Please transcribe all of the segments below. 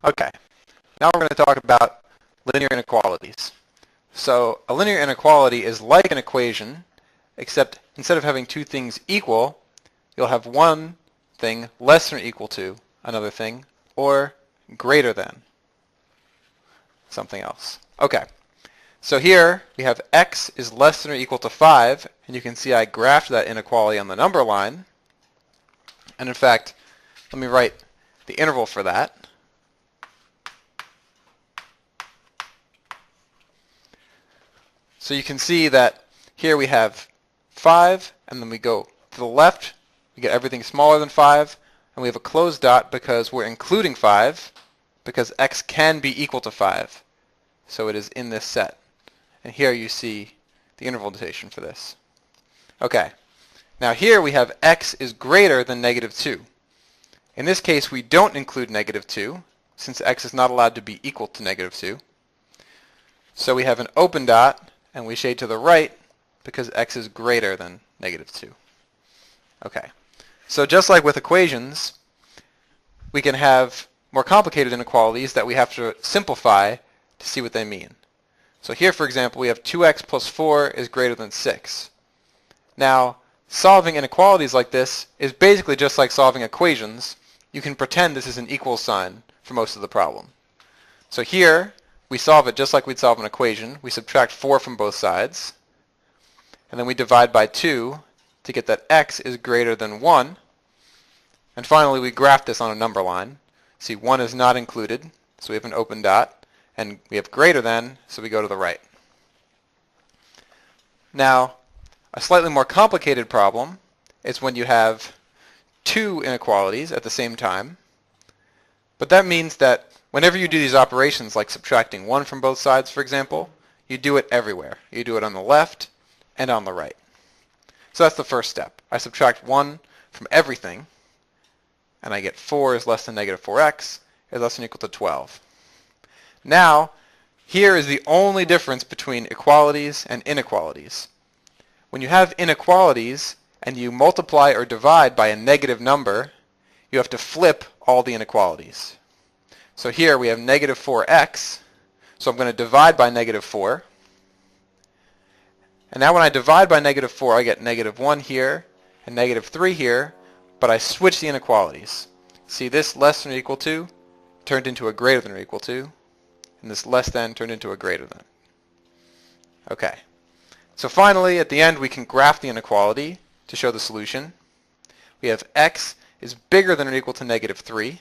Okay, now we're going to talk about linear inequalities. So a linear inequality is like an equation, except instead of having two things equal, you'll have one thing less than or equal to another thing, or greater than something else. Okay, so here we have x is less than or equal to 5, and you can see I graphed that inequality on the number line. And in fact, let me write the interval for that. So you can see that here we have 5, and then we go to the left, we get everything smaller than 5, and we have a closed dot because we're including 5, because x can be equal to 5. So it is in this set. And here you see the interval notation for this. Okay, now here we have x is greater than negative 2. In this case, we don't include negative 2, since x is not allowed to be equal to negative 2. So we have an open dot, and we shade to the right because x is greater than negative 2. Okay, so just like with equations, we can have more complicated inequalities that we have to simplify to see what they mean. So here, for example, we have 2x plus 4 is greater than 6. Now, solving inequalities like this is basically just like solving equations. You can pretend this is an equal sign for most of the problem. So here, we solve it just like we'd solve an equation. We subtract 4 from both sides, and then we divide by 2 to get that x is greater than 1. And finally, we graph this on a number line. See, 1 is not included, so we have an open dot, and we have greater than, so we go to the right. Now, a slightly more complicated problem is when you have two inequalities at the same time, but that means that whenever you do these operations like subtracting 1 from both sides, for example, you do it everywhere. You do it on the left and on the right. So that's the first step. I subtract 1 from everything, and I get 4 is less than negative 4x is less than or equal to 12. Now, here is the only difference between equalities and inequalities. When you have inequalities and you multiply or divide by a negative number, you have to flip all the inequalities. So here we have negative 4x, so I'm going to divide by negative 4. And now when I divide by negative 4, I get negative 1 here and negative 3 here, but I switch the inequalities. See, this less than or equal to turned into a greater than or equal to, and this less than turned into a greater than. Okay, so finally at the end we can graph the inequality to show the solution. We have x is bigger than or equal to negative 3.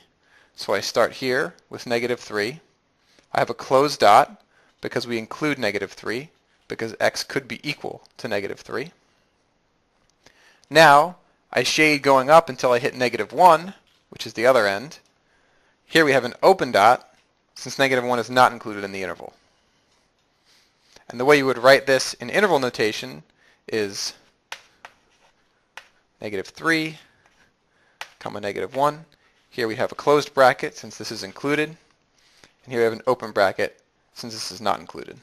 So I start here with negative 3. I have a closed dot because we include negative 3, because x could be equal to negative 3. Now, I shade going up until I hit negative 1, which is the other end. Here we have an open dot, since negative 1 is not included in the interval. And the way you would write this in interval notation is negative 3, comma negative 1. Here we have a closed bracket since this is included, and here we have an open bracket since this is not included.